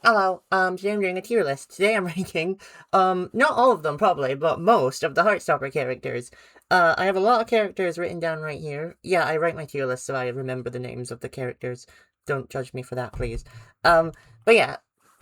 Hello, today I'm doing a tier list. Today I'm ranking, not all of them probably, but most of the Heartstopper characters. I have a lot of characters written down right here. Yeah, I write my tier list so I remember the names of the characters. Don't judge me for that, please. But yeah,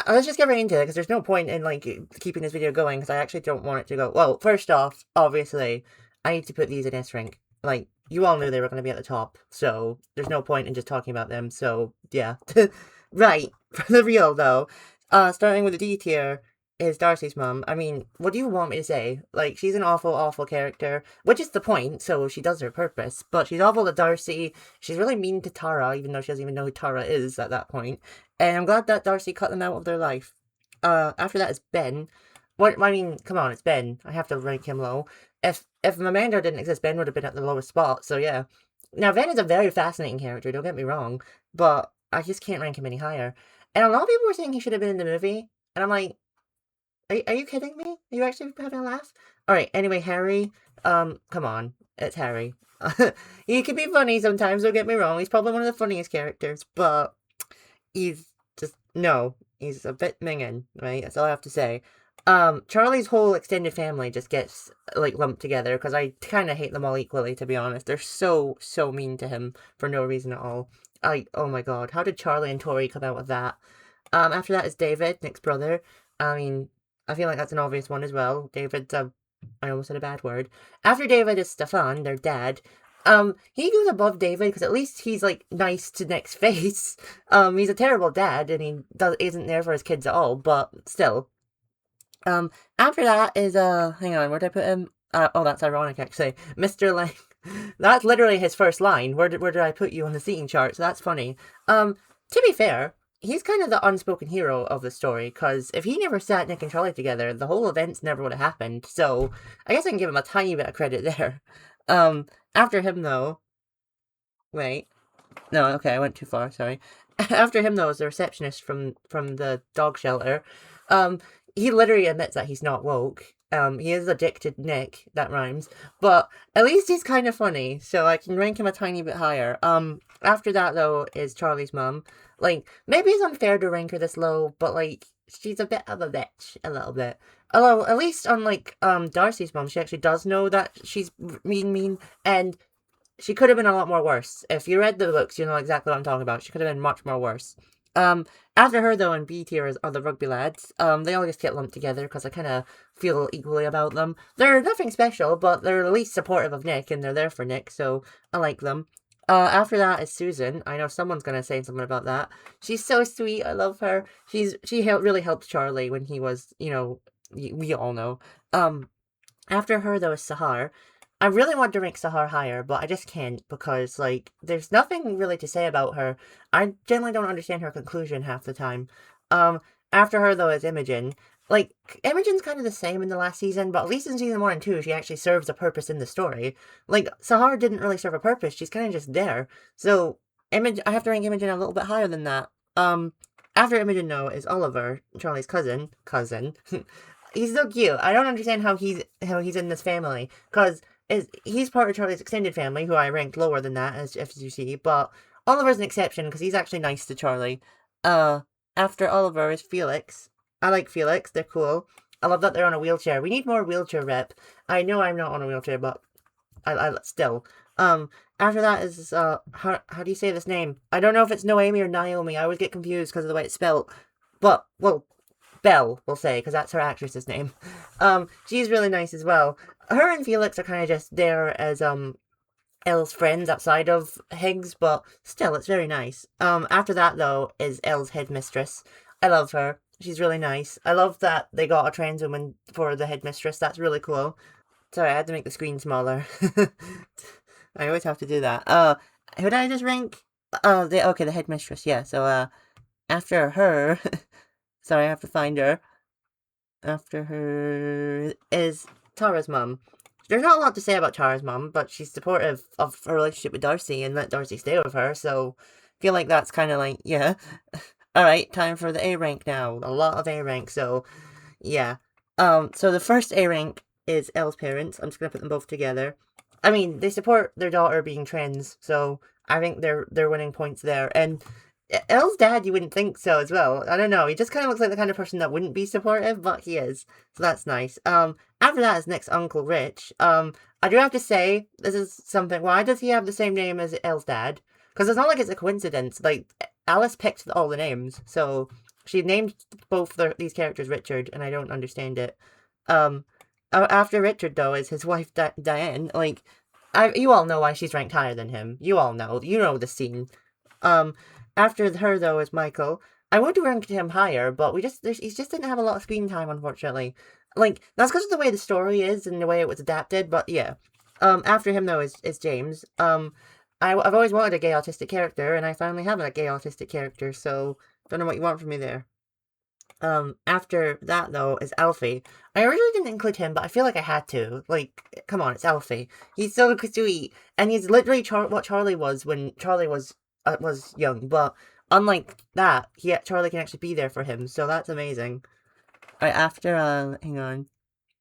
let's just get right into it, because there's no point in, like, keeping this video going, because I actually don't want it to go. Well, first off, obviously, I need to put these in S rank. Like, you all knew they were going to be at the top, so there's no point in just talking about them, so, yeah. Right, for the real, though. Starting with the D tier is Darcy's mum. I mean, what do you want me to say? Like, she's an awful, awful character, which is the point, so she does her purpose, but she's awful to Darcy. She's really mean to Tara, even though she doesn't even know who Tara is at that point. And I'm glad that Darcy cut them out of their life. After that is Ben. What, I mean, come on, it's Ben. I have to rank him low. If Amanda didn't exist, Ben would have been at the lowest spot, so yeah. Now, Ben is a very fascinating character, don't get me wrong, but I just can't rank him any higher. And a lot of people were saying he should have been in the movie, and I'm like, are you kidding me? Are you actually having a laugh? Alright, anyway, Harry, come on, it's Harry. He can be funny sometimes, don't get me wrong, he's probably one of the funniest characters, but he's just, no, he's a bit minging, right? That's all I have to say. Charlie's whole extended family just gets, like, lumped together, because I kind of hate them all equally, to be honest. They're so mean to him for no reason at all. Oh my god, how did Charlie and Tori come out with that? After that is David, Nick's brother. I mean, I feel like that's an obvious one as well. David's I almost said a bad word. After David is Stefan, their dad. He goes above David because at least he's, like, nice to Nick's face. He's a terrible dad and he isn't there for his kids at all, but still. After that is, hang on, where did I put him? Oh, that's ironic, actually. Mr. Lang. That's literally his first line. Where did I put you on the seating chart? So that's funny. To be fair, he's kind of the unspoken hero of the story, because if he never sat Nick and Charlie together, the whole events never would have happened, so I guess I can give him a tiny bit of credit there. After him, though... Wait. No, okay, I went too far, sorry. After him, though, is the receptionist from the dog shelter. He literally admits that he's not woke. He is addicted Nick, that rhymes, but at least he's kind of funny, so I can rank him a tiny bit higher. After that, though, is Charlie's mum. Like, maybe it's unfair to rank her this low, but, like, she's a bit of a bitch, a little bit. Although, at least unlike, Darcy's mum, she actually does know that she's mean, and she could have been a lot more worse. If you read the books, you know exactly what I'm talking about. She could have been much more worse. After her, though, in B tier are the rugby lads. They all just get lumped together because I kind of feel equally about them. They're nothing special, but they're at least supportive of Nick, and they're there for Nick, so I like them. After that is Susan. I know someone's gonna say something about that. She's so sweet. I love her. She really helped Charlie when he was, you know, we all know. After her, though, is Sahar. I really want to rank Sahar higher, but I just can't because, like, there's nothing really to say about her. I generally don't understand her conclusion half the time. After her, though, is Imogen. Like, Imogen's kind of the same in the last season, but at least in season 1 and 2, she actually serves a purpose in the story. Like, Sahar didn't really serve a purpose, she's kind of just there. So, I have to rank Imogen a little bit higher than that. After Imogen, though, is Oliver, Charlie's cousin. He's so cute. I don't understand how he's in this family, because he's part of Charlie's extended family, who I ranked lower than that, as you see, but Oliver's an exception, because he's actually nice to Charlie. After Oliver is Felix. I like Felix, they're cool. I love that they're on a wheelchair. We need more wheelchair rep. I know I'm not on a wheelchair, but I still. After that is, how do you say this name? I don't know if it's Noemi or Naomi, I always get confused because of the way it's spelled. But, well, Belle, we'll say, because that's her actress's name. She's really nice as well. Her and Felix are kind of just there as, Elle's friends outside of Higgs, but still, it's very nice. After that, though, is Elle's headmistress. I love her. She's really nice. I love that they got a trans woman for the headmistress. That's really cool. Sorry, I had to make the screen smaller. I always have to do that. Who did I just rank? Okay, the headmistress, yeah. So, after her... Sorry, I have to find her. After her is Tara's mum. There's not a lot to say about Tara's mum, but she's supportive of her relationship with Darcy and let Darcy stay with her, so I feel like that's kind of like, yeah. Alright, time for the A rank now. A lot of A rank, so, yeah. So the first A rank is Elle's parents. I'm just gonna put them both together. I mean, they support their daughter being trans, so I think they're winning points there, and Elle's dad, you wouldn't think so as well. I don't know. He just kind of looks like the kind of person that wouldn't be supportive, but he is. So that's nice. After that is Nick's Uncle Rich. I do have to say, this is something. Why does he have the same name as Elle's dad? Because it's not like it's a coincidence. Like, Alice picked all the names, so she named both these characters Richard, and I don't understand it. Um, After Richard, though, is his wife, Diane. Like, you all know why she's ranked higher than him. You all know. You know the scene. Um, After her, though, is Michael. I would rank him higher, but he just didn't have a lot of screen time, unfortunately. Like, that's because of the way the story is and the way it was adapted, but yeah. After him, though, is James. I've always wanted a gay autistic character, and I finally have a gay autistic character, so don't know what you want from me there. After that, though, is Alfie. I originally didn't include him, but I feel like I had to. Like, come on, it's Alfie. He's so sweet, and he's literally what Charlie was when Charlie was young, but unlike that, Charlie can actually be there for him, so that's amazing. Alright, hang on.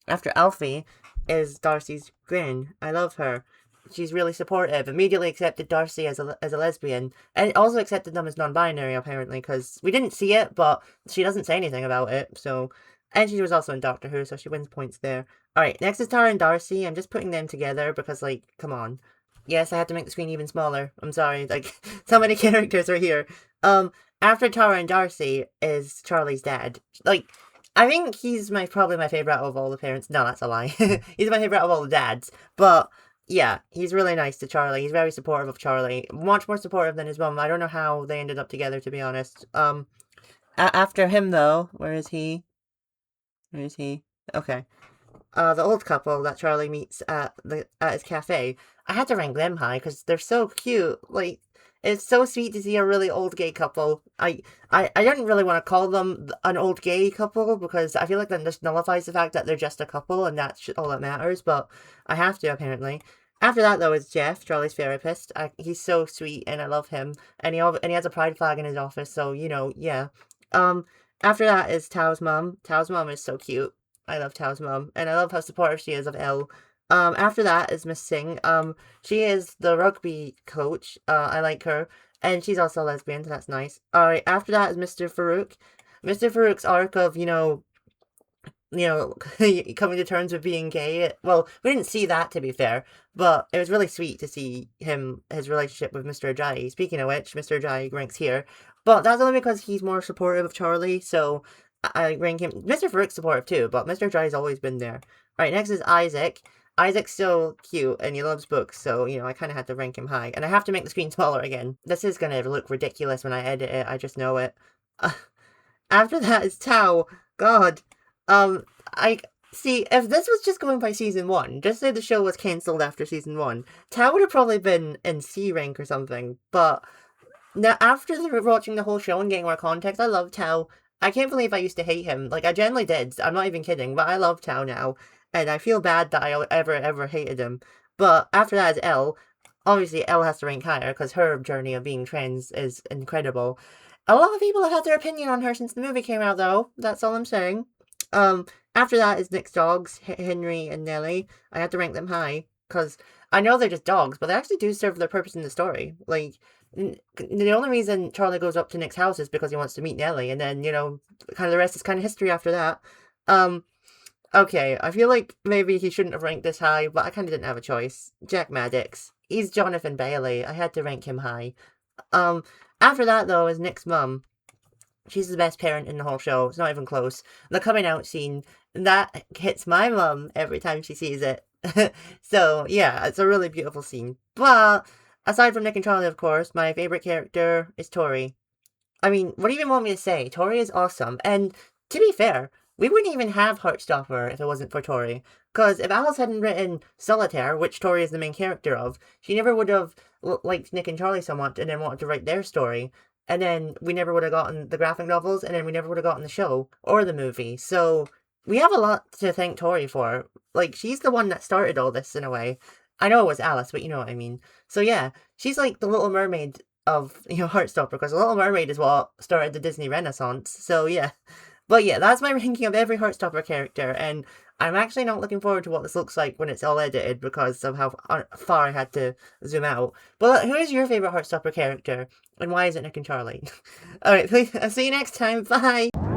After Alfie is Darcy's Grin. I love her. She's really supportive. Immediately accepted Darcy as a lesbian, and also accepted them as non-binary apparently, because we didn't see it, but she doesn't say anything about it. So, and she was also in Doctor Who, so she wins points there. All right, next is Tara and Darcy. I'm just putting them together because, like, come on. Yes, I had to make the screen even smaller. I'm sorry, like, so many characters are here. After Tara and Darcy is Charlie's dad. Like, I think he's probably my favorite out of all the parents. No, that's a lie. He's my favorite out of all the dads. But yeah, he's really nice to Charlie. He's very supportive of Charlie. Much more supportive than his mum. I don't know how they ended up together, to be honest. After him though, where is he? Where is he? Okay. The old couple that Charlie meets at his cafe. I had to rank them high because they're so cute. Like, it's so sweet to see a really old gay couple. I didn't really want to call them an old gay couple because I feel like that just nullifies the fact that they're just a couple and that's all that matters, but I have to apparently. After that, though, is Jeff, Charlie's therapist. He's so sweet and I love him. And he has a pride flag in his office, so, you know, yeah. Um, After that is Tao's mum. Tao's mum is so cute. I love Tao's mum, and I love how supportive she is of Elle. After that is Miss Singh. She is the rugby coach. I like her, and she's also a lesbian, so that's nice. Alright, after that is Mr. Farouk. Mr. Farouk's arc of, coming to terms with being gay. Well, we didn't see that, to be fair, but it was really sweet to see his relationship with Mr. Ajayi. Speaking of which, Mr. Ajayi ranks here, but that's only because he's more supportive of Charlie, so I rank him. Mr. Farouk's supportive too, but Mr. Ajayi's always been there. Alright, next is Isaac. Isaac's so cute, and he loves books, so, I kind of had to rank him high. And I have to make the screen smaller again. This is going to look ridiculous when I edit it, I just know it. After that is Tao. God. See, if this was just going by season 1, just say the show was cancelled after season 1, Tao would have probably been in C rank or something, but now after watching the whole show and getting more context, I love Tao. I can't believe I used to hate him. Like, I generally did. I'm not even kidding, but I love Tao now, and I feel bad that I ever hated him. But after that is Elle. Obviously, Elle has to rank higher, because her journey of being trans is incredible. A lot of people have had their opinion on her since the movie came out, though. That's all I'm saying. After that is Nick's dogs, Henry and Nellie. I have to rank them high, because I know they're just dogs, but they actually do serve their purpose in the story. Like, the only reason Charlie goes up to Nick's house is because he wants to meet Nellie, and then, kind of the rest is kind of history after that. Okay, I feel like maybe he shouldn't have ranked this high, but I kind of didn't have a choice. Jack Maddox. He's Jonathan Bailey. I had to rank him high. After that, though, is Nick's mum. She's the best parent in the whole show. It's not even close. The coming out scene, that hits my mum every time she sees it. So, yeah, it's a really beautiful scene. But, aside from Nick and Charlie, of course, my favorite character is Tori. I mean, what do you even want me to say? Tori is awesome. And, to be fair, we wouldn't even have Heartstopper if it wasn't for Tori. Because if Alice hadn't written Solitaire, which Tori is the main character of, she never would have liked Nick and Charlie so much and then wanted to write their story. And then we never would have gotten the graphic novels, and then we never would have gotten the show or the movie. So we have a lot to thank Tori for. Like, she's the one that started all this in a way. I know it was Alice, but you know what I mean. So yeah, she's like the Little Mermaid of, Heartstopper, because the Little Mermaid is what started the Disney Renaissance. So yeah. But yeah, that's my ranking of every Heartstopper character, and I'm actually not looking forward to what this looks like when it's all edited because of how far I had to zoom out. But who is your favourite Heartstopper character, and why is it Nick and Charlie? Alright, I'll see you next time, bye!